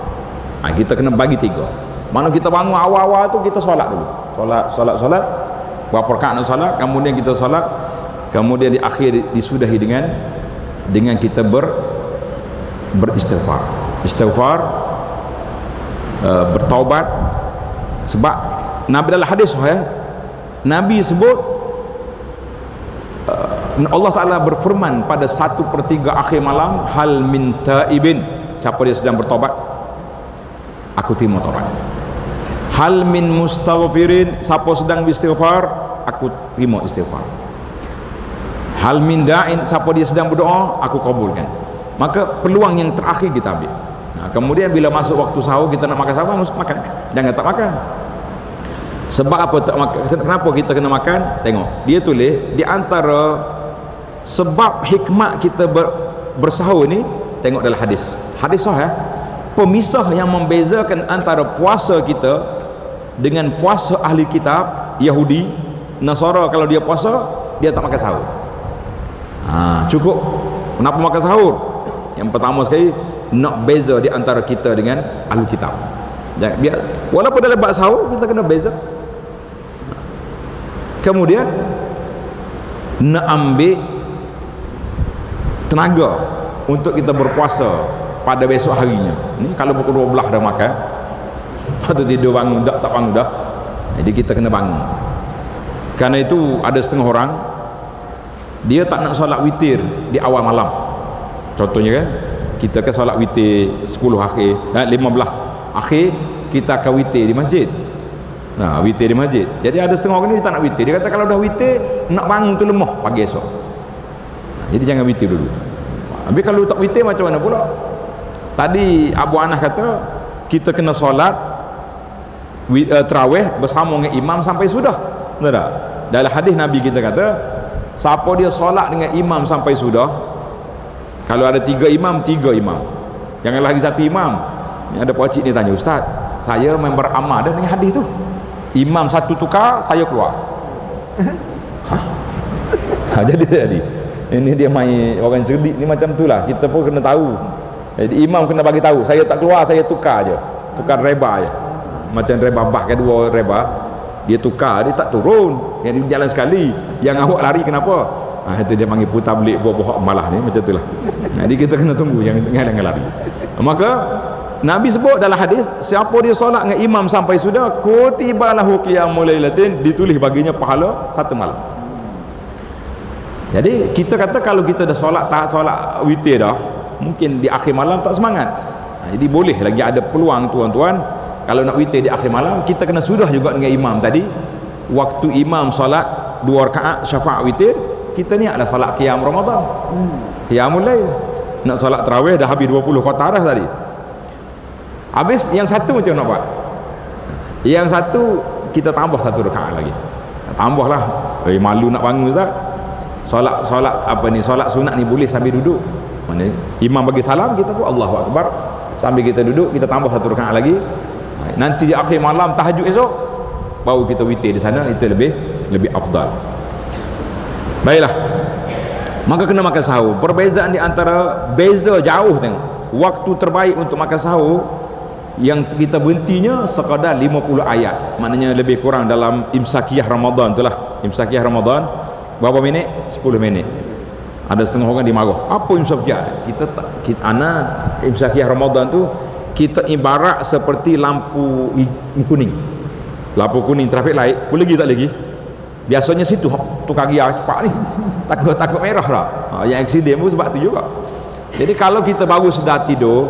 Kita kena bagi 3. Mana kita bangun awal-awal tu kita solat dulu. Solat. Berapa rakaat nak solat, kemudian kita solat. Kemudian di akhir disudahi dengan kita beristighfar. Istighfar, bertaubat. Sebab Nabi dalam hadis Nabi sebut Allah Ta'ala berfirman pada 1/3 akhir malam, hal min taibin, siapa dia sedang bertobat, aku terima taubat. Hal min mustaghfirin, siapa sedang beristighfar, aku terima istighfar. Hal min da'in, siapa dia sedang berdoa, aku kabulkan. Maka peluang yang terakhir kita ambil. Kemudian bila masuk waktu sahur, kita nak makan sahur, makan, jangan tak makan. Sebab apa tak makan? Kenapa kita kena makan? Tengok, dia tulis di antara sebab hikmat kita bersahur ni, tengok dalam hadis sahih, pemisah yang membezakan antara puasa kita dengan puasa ahli kitab Yahudi Nasara. Kalau dia puasa, dia tak makan sahur. Cukup. Kenapa makan sahur? Yang pertama sekali, nak beza di antara kita dengan ahli kitab. Jangan biar, walaupun dalam bab sahur kita kena beza. Kemudian nak ambil tenaga untuk kita berpuasa pada besok harinya. Ni kalau pukul 12 dah makan, lepas tu tidur bangun tak bangun dah. Jadi kita kena bangun. Karena itu ada setengah orang dia tak nak solat witir di awal malam. Contohnya kan, kita kan solat witir 10 akhir, 15 akhir kita akan witir di masjid. Witir di masjid. Jadi ada setengah orang ni dia tak nak witir. Dia kata kalau dah witir, nak bangun tu lemah pagi esok. Jadi jangan witir dulu. Habis kalau tak witir macam mana pula? Tadi Abu Anas kata kita kena solat tarawih bersama dengan imam sampai sudah. Betul tak? Dalam hadis Nabi kita kata siapa dia solat dengan imam sampai sudah, kalau ada 3 imam, 3 imam, jangan lagi 1 imam. Ada pakcik ni tanya, Ustaz, saya member amal dah dengan hadis tu, imam satu tukar, saya keluar. Jadi ini dia main orang cerdik ni macam tu lah. Kita pun kena tahu. Jadi imam kena bagi tahu, saya tak keluar, saya tukar je, tukar reba je. Macam reba bah kedua reba, dia tukar, dia tak turun, yang dia jalan sekali. Yang awak lari kenapa? Itu dia panggil putar belik buah-buah malah ni, macam tu lah. Jadi kita kena tunggu, jangan lari. Maka Nabi sebut dalam hadis, siapa dia solat dengan imam sampai sudah, kutiba lahu qiyamul lailatin, ditulis baginya pahala 1 malam. Jadi kita kata kalau kita dah solat witir dah, mungkin di akhir malam tak semangat. Jadi boleh lagi ada peluang tuan-tuan, kalau nak witir di akhir malam, kita kena sudah juga dengan imam tadi. Waktu imam solat 2 rakaat syafa' witir, kita ni adalah solat qiyam Ramadan, qiyamul lail. Nak solat tarawih dah habis 20 kotar dah tadi. Habis yang satu macam nak buat? Yang satu kita tambah 1 rakaat lagi. Tambahlah. Malu nak bangun Ustaz. Solat apa ni, solat sunat ni boleh sambil duduk. Mana imam bagi salam, kita pun Allahu Akbar, sambil kita duduk kita tambah 1 rakaat lagi. Nanti di akhir malam tahajud esok baru kita witir di sana, itu lebih afdal. Baiklah, maka kena makan sahur. Perbezaan di antara, beza jauh tengok. Waktu terbaik untuk makan sahur yang kita berhentinya sekadar 50 ayat, maknanya lebih kurang dalam imsakiyah Ramadan itulah. Imsakiyah Ramadan berapa minit? 10 minit. Ada setengah orang dimarah, apa imsakiyah? Imsakiyah Ramadan tu kita ibarat seperti lampu kuning. Lampu kuning traffic light, boleh lagi tak lagi? Biasanya situ tukar gear cepat ni, takut merah lah. Yang aksiden pun sebab tu juga. Jadi kalau kita baru sedar tidur,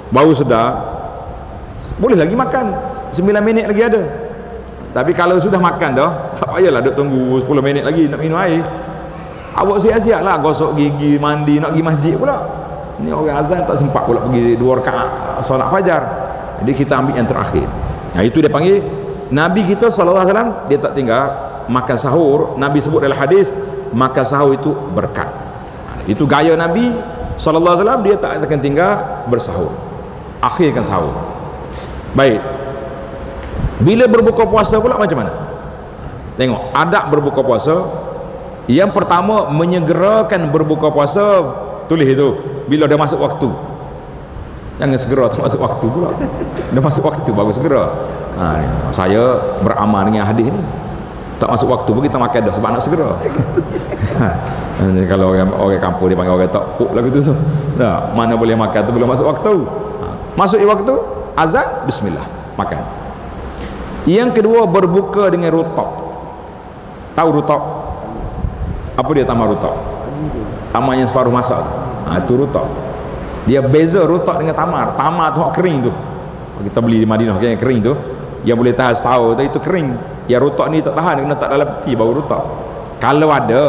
baru sedar, boleh lagi makan 9 minit lagi ada. Tapi kalau sudah makan dah, tak payahlah duk tunggu 10 minit lagi nak minum air. Awak siap-siap lah gosok gigi, mandi, nak pergi masjid pula. Ni orang azan tak sempat pula pergi 2 rakaat solat fajar. Jadi kita ambil yang terakhir. Nah, itu dia panggil, Nabi kita SAW dia tak tinggal makan sahur. Nabi sebut dalam hadis, makan sahur itu berkat. Itu gaya Nabi SAW, dia tak akan tinggal bersahur, akhirkan sahur. Baik, bila berbuka puasa pula macam mana? Tengok adab berbuka puasa. Yang pertama, menyegerakan berbuka puasa. Tulis itu bila dah masuk waktu, jangan segera tak masuk waktu pula. Dah masuk waktu baru segera. Saya beramal dengan hadis ni, tak masuk waktu pun kita makan dah sebab nak segera. Kalau orang kampung dia panggil orang tokpuk lah gitu tu. Nah, mana boleh makan tu belum masuk waktu. Masuk waktu azan, bismillah, makan. Yang kedua, berbuka dengan rutab. Tahu rutab? Apa dia tamar rutab? Tamar yang separuh masak tu. Itu rutab. Dia beza rutab dengan tamar. Tamar tu kering tu. Kita beli di Madinah yang kering tu, yang boleh tahan setahun tu, itu kering. Yang rutab ni tak tahan, kena tak dalam peti baru rutab. Kalau ada,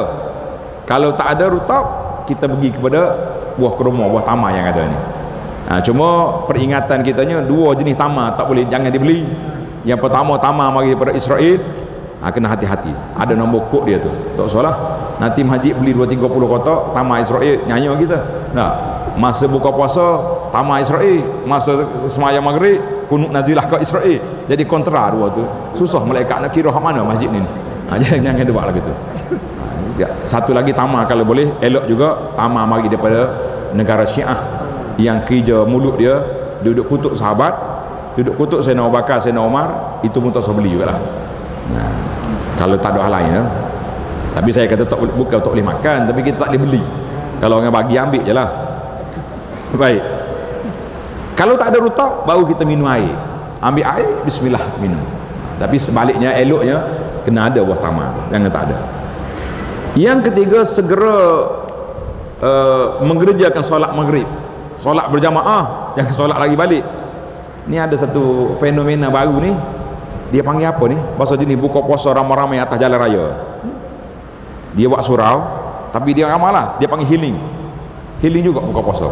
kalau tak ada rutab, kita pergi kepada buah kurma, buah tamar yang ada ni. Cuma peringatan kitanya, 2 jenis tamar tak boleh, jangan dibeli. Yang pertama tamar mari daripada Israel, kena hati-hati, ada nombor kod dia tu, tak salah. Nanti masjid beli 2-30 kotak tamar Israel, nyanyi kita. Masa buka puasa tamar Israel, masa semayang maghrib kunut nazilah kat Israel. Jadi kontra dua tu, susah malaikat nak kira hak mana masjid ni. Jangan buat lagi tu. Satu lagi tamar kalau boleh elok juga, tamar mari daripada negara Syiah yang kerja mulut dia duduk kutuk sahabat, duduk kutuk Sayyidina Abu Bakar, Sayyidina Umar, itu pun tak usah beli jugalah. Kalau tak ada hal lain tapi saya kata bukan tak boleh makan, tapi kita tak boleh beli. Kalau orang bagi ambil je lah. Baik, kalau tak ada rutab baru kita minum air. Ambil air, bismillah, minum. Tapi sebaliknya, eloknya kena ada buah tamar tu, jangan tak ada. Yang ketiga, segera mengerjakan solat maghrib, solat berjamaah, jangan solat lagi balik. Ni ada satu fenomena baru ni, dia panggil apa ni, bahasa jenis buka puasa ramai-ramai atas jalan raya. Dia buat surau, tapi dia ramal dia panggil healing juga buka puasa.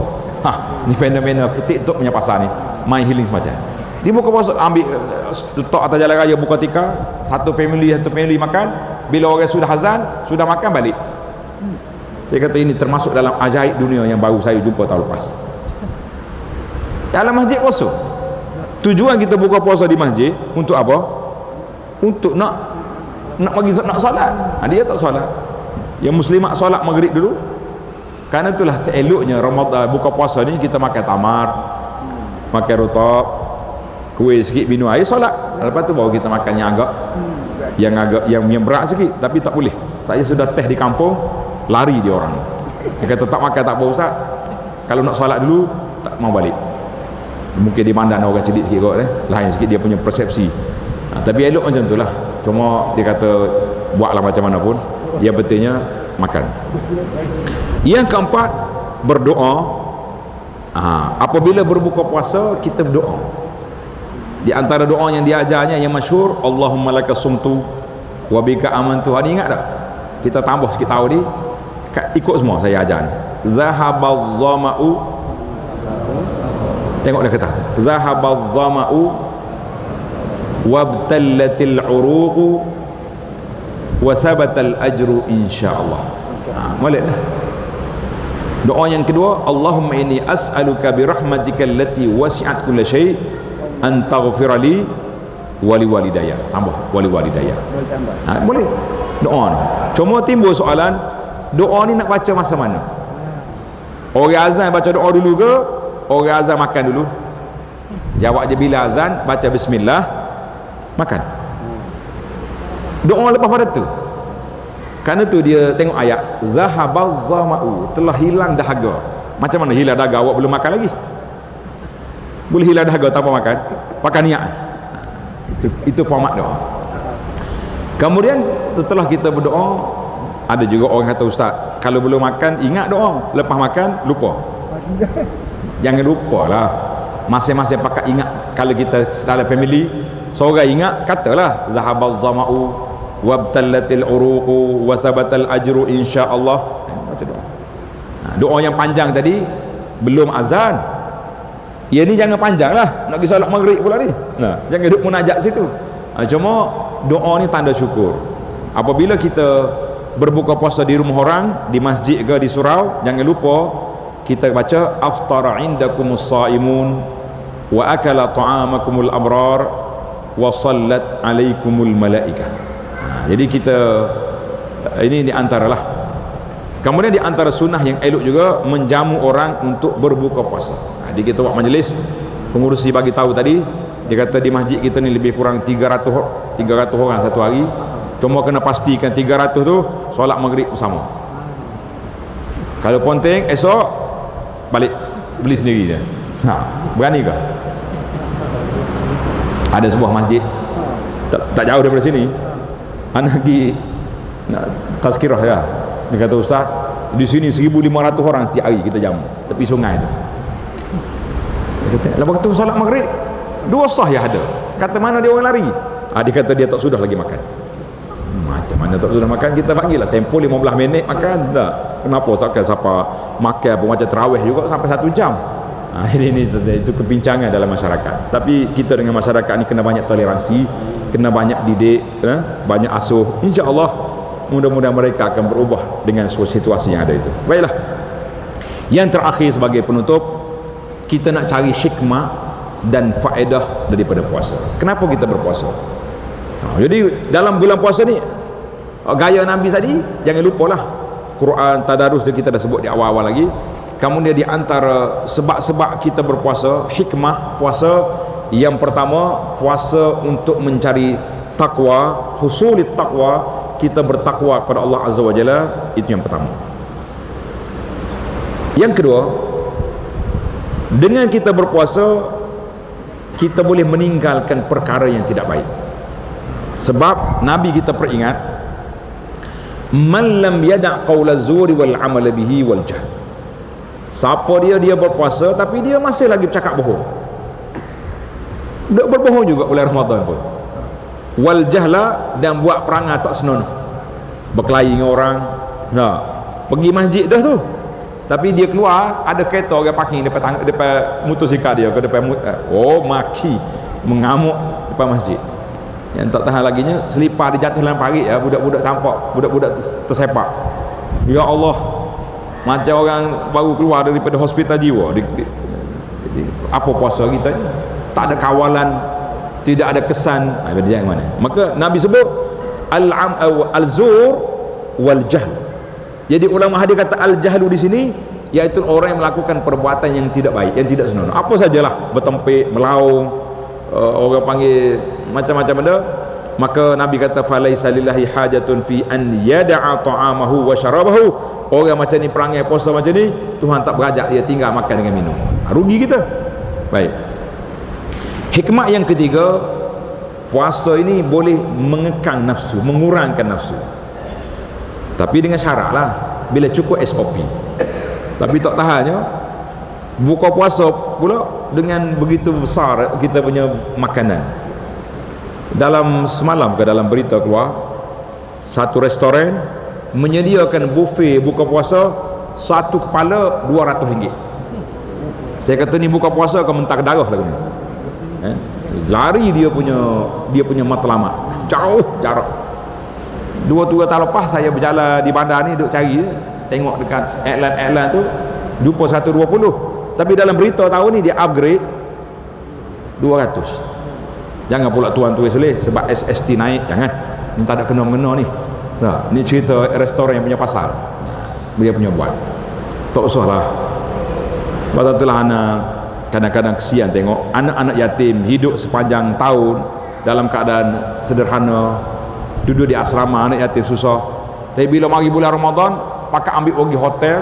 Ni fenomena TikTok punya pasal ni, main healing semacam dia buka puasa, ambil letak atas jalan raya buka tikar, satu family makan, bila orang sudah azan sudah makan balik. Saya kata ini termasuk dalam ajaib dunia yang baru saya jumpa tahun lepas. Dalam masjid puasa, tujuan kita buka puasa di masjid untuk apa? Untuk nak solat. Dia tak solat. Yang muslimat solat maghrib dulu. Karena itulah seeloknya Ramadan buka puasa ni kita makan tamar, makan rutab, kuih sikit, minum air, solat. Lepas tu baru kita makan yang agak yang berat sikit, tapi tak boleh. Saya sudah test di kampung, lari dia orang. Dia kata tak makan tak apa Ustaz. Kalau nak solat dulu tak mau balik. Mungkin dia mandang orang cedik sikit kot, lain sikit dia punya persepsi. Tapi elok macam itulah. Cuma dia kata buatlah macam mana pun, yang pentingnya makan. Yang keempat, berdoa. Apabila berbuka puasa kita berdoa. Di antara doa yang diajarnya yang masyhur, Allahumma laka sumtu wa bika amantu. Ada ingat tak? Kita tambah sikit tahu ni, ikut semua saya ajar ni. Zahabaz zama'u, tengok dia kata zahabaz zama'u wabtallatil uruqu wa sabatal ajru insyaallah. Boleh dah. Doa yang kedua, Allahumma inni as'aluka bi rahmatika allati wasi'at kulla syai' an taghfira li wa li walidayya. Tambah wa li walidayya. Boleh. Doa ni. Cuma timbul soalan, doa ni nak baca masa mana? Orang azan baca doa dulu ke? Orang azan makan dulu? Jawab je bila azan baca bismillah, makan. Doa lepas pada tu. Kerana tu dia tengok ayat zahabaz zama'u, telah hilang dahaga. Macam mana hilang dahaga? Awak belum makan lagi? Boleh hilang dahaga tanpa makan? Pakai niat. Itu format doa. Kemudian setelah kita berdoa, ada juga orang kata Ustaz, kalau belum makan ingat doa, lepas makan lupa. Jangan lupa lah, masing-masing pakai ingat. Kalau kita dalam family, seorang ingat, katalah zahabaz zama'u wabtallatil uruqu wasabatal ajru insyaallah. Baca doa. Doa yang panjang tadi belum azan. Ya ni jangan panjang lah, nak pergi solat maghrib pula ni. Jangan duduk munajat situ. Cuma doa ni tanda syukur. Apabila kita berbuka puasa di rumah orang, di masjid ke di surau, jangan lupa kita baca aftara indakumus saimun wa akala ta'amakumul abrar wa sallat alaikumul malaikah. Jadi kita ini di antaralah. Kemudian di antara sunnah yang elok juga menjamu orang untuk berbuka puasa. Jadi kita buat majlis, pengurusi bagi tahu tadi, dia kata di masjid kita ni lebih kurang 300 orang satu hari. Cuma kena pastikan 300 tu solat maghrib bersama. Kalau ponteng esok balik beli sendiri dia. Berani ke? Ada sebuah masjid tak jauh daripada sini. Anak pergi tazkirah ya. Dia kata Ustaz, di sini 1,500 orang setiap hari kita jamu tepi sungai tu. Dia kata, lepas tu solat maghrib 2 sah ya ada. Kata mana dia orang lari? Dia kata dia tak sudah lagi makan. Macam mana tak sudah makan? Kita panggil lah tempoh 15 minit makan dah. Kenapa takkan siapa makan apa macam tarawih juga sampai 1 jam. Ini itu kebincangan dalam masyarakat. Tapi kita dengan masyarakat ni kena banyak toleransi, kena banyak didik, banyak asuh. InsyaAllah mudah-mudahan mereka akan berubah dengan situasi yang ada itu. Baiklah, yang terakhir sebagai penutup, kita nak cari hikmah dan faedah daripada puasa. Kenapa kita berpuasa? Jadi dalam bulan puasa ni, gaya Nabi tadi jangan lupalah Quran tadarus kita dah sebut di awal-awal lagi. Kemudian di antara sebab-sebab kita berpuasa, hikmah puasa, yang pertama puasa untuk mencari takwa, husulit takwa, kita bertakwa kepada Allah Azza wa Jalla. Itu yang pertama. Yang kedua, dengan kita berpuasa kita boleh meninggalkan perkara yang tidak baik. Sebab Nabi kita peringat, man lam yada' qaula zuri wal amal bihi wal jahl. Siapa dia berpuasa tapi dia masih lagi bercakap bohong, dia berbohong juga bulan Ramadan pun, wal jahla, dan buat perangai tak senonoh, berkelahi dengan orang, pergi masjid dah tu, tapi dia keluar ada kereta orang parking depan motosikal dia ke depan maki mengamuk depan masjid. Yang tak tahan laginya selipar dia jatuh dalam parit ya, budak-budak campak, budak-budak tersepak. Ya Allah, macam orang baru keluar daripada hospital jiwa. Apa puasa kita ni? Tak ada kawalan, tidak ada kesan. Dia yang mana? Maka Nabi sebut al-zur wal jahl. Jadi ulama hadis kata al-jahlu di sini iaitu orang yang melakukan perbuatan yang tidak baik, yang tidak senonoh. Apa sajalah, bertempik, melaung, orang panggil macam-macam benda. Maka Nabi kata falaisa lillahi hajatun fi an yada'a ta'amahu wa syarabahu. Orang macam ni, perangai puasa macam ni, Tuhan tak berajak dia tinggal makan dengan minum. Rugi kita. Baik. Hikmah yang ketiga, puasa ini boleh mengekang nafsu, mengurangkan nafsu. Tapi dengan syarat lah, bila cukup SOP. Tapi tak tahannya buka puasa pula dengan begitu besar kita punya makanan. Dalam semalam ke dalam berita keluar, satu restoran menyediakan buffet buka puasa, satu kepala RM200. Saya kata ni buka puasa ke mentak darah lah ni. Lari dia punya matlamat, jauh jarak. 2-3 tahun lepas saya berjalan di bandar ni, duk cari tengok dekat iklan-iklan tu jumpa 120, tapi dalam berita tahun ni dia upgrade 200. Jangan pula tuan tulis sebab SST naik, jangan. Ni tak ada kena-mengena ni. Nah, ni cerita restoran yang punya pasal. Dia punya buat. Tak usahlah. Pasal itulah anak kadang-kadang kesian tengok anak-anak yatim hidup sepanjang tahun dalam keadaan sederhana, duduk di asrama, anak yatim susah. Tapi bila mari bulan Ramadan, pakai ambil pergi hotel,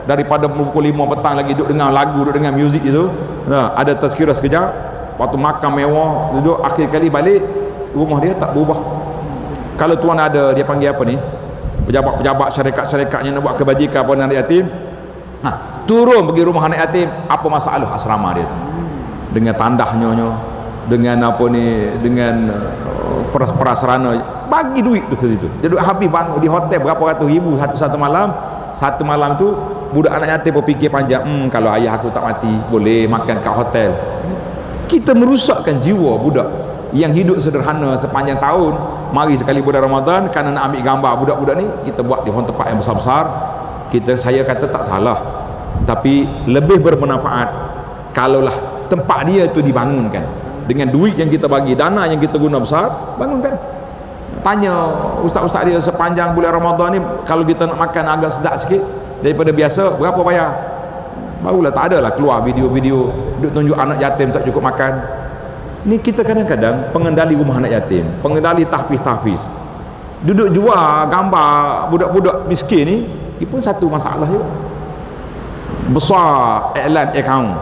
daripada pukul 5 petang lagi duduk dengar lagu, duduk dengar muzik itu. Nah, ada tazkirah sekejap, waktu makan mewah, duduk, akhir kali balik rumah dia tak berubah. Kalau tuan ada, dia panggil apa ni, pejabat-pejabat syarikat-syarikat yang nak buat kebajikan pada anak yatim, turun pergi rumah anak yatim, apa masalah asrama dia tu, dengan tandahnya, dengan apa ni, dengan prasarana, bagi duit tu ke situ. Dia duduk habis bangun di hotel berapa ratus ribu satu malam. Satu malam tu budak anak yatim berfikir panjang, kalau ayah aku tak mati boleh makan kat hotel. Kita merusakkan jiwa budak yang hidup sederhana sepanjang tahun. Mari sekali bulan Ramadan, kerana nak ambil gambar budak-budak ni, kita buat di tempat yang besar-besar. Saya kata tak salah, tapi lebih bermanfaat kalaulah tempat dia tu dibangunkan dengan duit yang kita bagi, dana yang kita guna besar, bangunkan. Tanya ustaz-ustaz dia sepanjang bulan Ramadan ni, kalau kita nak makan agak sedap sikit daripada biasa, berapa bayar? Barulah, tak adalah keluar video-video duk tunjuk anak yatim tak cukup makan. Ni kita kadang-kadang pengendali rumah anak yatim, pengendali tahfiz, duduk jual gambar budak-budak miskin ni, ini pun satu masalah juga. Besar iklan akaun.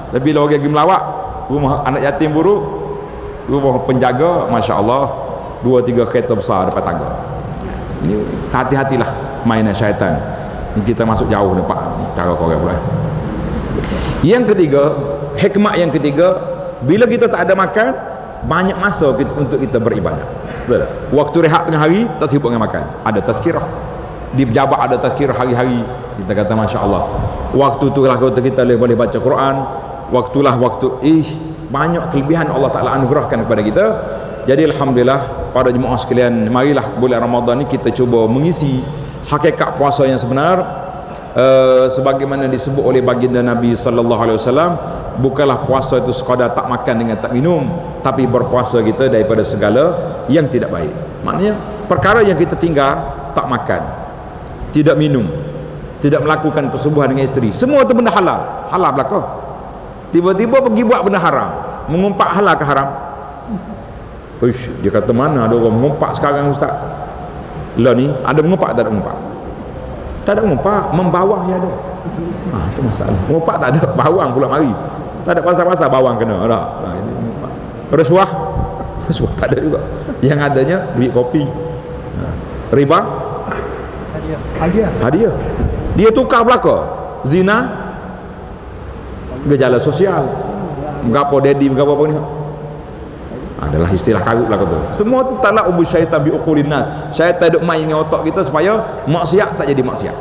Tapi bila orang pergi melawat rumah anak yatim buruk, rumah penjaga, Masya Allah, 2-3 kereta besar depan tangga. Ini hati-hatilah mainan syaitan. Ini kita masuk jauh nampak cara korang pula. Yang ketiga, hikmah yang ketiga, bila kita tak ada makan, banyak masa untuk kita beribadah. Betul tak? Waktu rehat tengah hari tak sibuk dengan makan, ada tazkirah di pejabat, ada tazkirah hari-hari. Kita kata Masya Allah, waktu tu lah kita boleh baca Quran, waktulah waktu banyak kelebihan Allah Ta'ala anugerahkan kepada kita. Jadi Alhamdulillah para jemaah sekalian, marilah bulan Ramadan ni kita cuba mengisi hakikat puasa yang sebenar. Sebagaimana disebut oleh baginda Nabi sallallahu alaihi wasallam, bukanlah puasa itu sekadar tak makan dengan tak minum, tapi berpuasa kita daripada segala yang tidak baik. Maknanya perkara yang kita tinggal, tak makan, tidak minum, tidak melakukan persubuhan dengan isteri, semua itu benda halal. Halal belaka. Tiba-tiba pergi buat benda haram, mengumpat halal ke haram? Uish, dia kata mana ada orang mengumpat sekarang ustaz? Lah ni ada mengumpat, tak ada mengumpat? Tak ada mengumpat, membawang ya ada. Itu masalah. Mengumpat tak ada, bawang pula mari. Tak ada pasal-pasal bawang kena. Ini mengumpat. Rasuah tak ada juga. Yang adanya duit kopi. Riba? Hadiah. Dia tukar belaka. Zina? Gejala sosial. Berapa daddy, berapa apa ni? Adalah istilah karut lah kata. Semua talak ubus syaitan bi uqulin nas. Syaitan duk main dengan otak kita supaya maksiat tak jadi maksiat.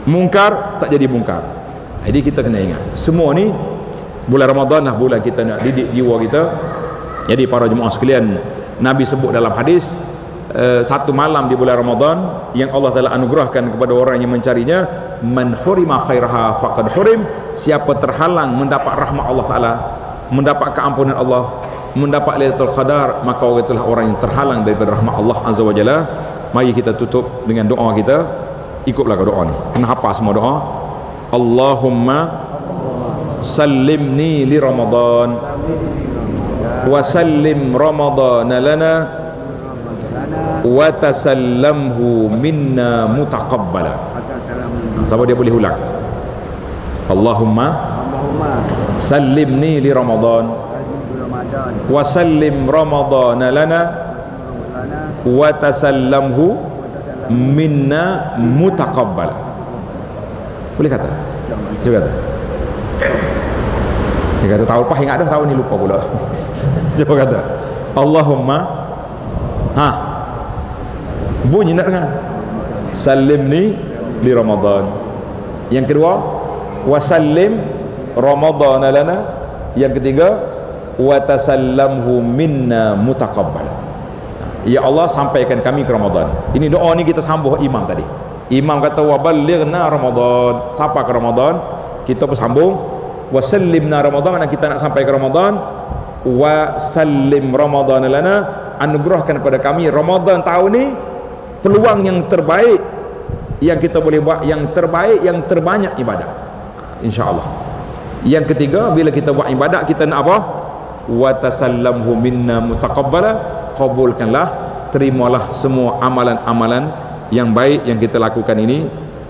mungkar tak jadi mungkar. Jadi kita kena ingat, semua ni bulan Ramadan lah bulan kita nak didik jiwa kita. Jadi para jemaah sekalian, Nabi sebut dalam hadis, satu malam di bulan Ramadan yang Allah Ta'ala anugerahkan kepada orang yang mencarinya, man hurima khairaha faqad hurim, siapa terhalang mendapat rahmat Allah Ta'ala, mendapat keampunan Allah, mendapat Lailatul Qadar, maka orang itulah orang yang terhalang daripada rahmat Allah Azza wa Jalla. Mari kita tutup dengan doa kita. Ikutlah ke doa ni, kena hafal semua doa. Allahumma sallimni li Ramadan wa sallim Ramadan lana wa tasallamhu minna mutaqabbala. Siapa dia boleh ulang? Allahumma sallimni li Ramadan wa sallim Ramadan lana wa tasallamhu minna mutaqabbala. Boleh kata? Cuba kata. Dia kata tahun lepas ingat dah, tahun ni lupa pula. Cuba kata Allahumma, bunyi nak dengar, salimni li Ramadan. Yang kedua, wasallim Ramadan lana. Yang ketiga, wa tasallamhu minna mutaqabbala. Ya Allah, sampaikan kami ke Ramadan. Ini doa ni kita sambung imam tadi. Imam kata wa ballighna Ramadan, sampai ke Ramadan, kita pun sambung wa sallimna Ramadan, dan kita nak sampai ke Ramadan. Wa sallim Ramadan lana, anugerahkan kepada kami Ramadan tahun ni peluang yang terbaik yang kita boleh buat, yang terbaik, yang terbanyak ibadat, insya-Allah. Yang ketiga, bila kita buat ibadat kita nak apa? Wa tasallamhu minna mutaqabbala, kabulkanlah, terimalah semua amalan-amalan yang baik yang kita lakukan ini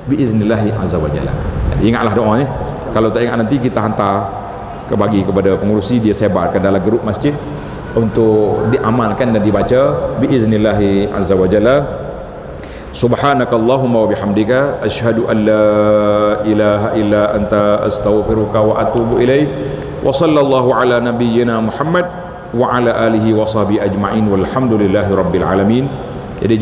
biiznillahi azza wa jalla. Ingatlah doa ni. Kalau tak ingat nanti kita hantar bagi kepada pengurusi, dia sebarkan dalam grup masjid untuk diamalkan dan dibaca biiznillahi azza wa jalla. Subhanakallahumma wa bihamdika asyhadu an la ilaha illa anta astaghfiruka wa atubu ilaik. Wa sallallahu ala nabiyyina Muhammad wa ala alihi wa sahbihi ajma'in walhamdulillahi rabbil alamin. Jadi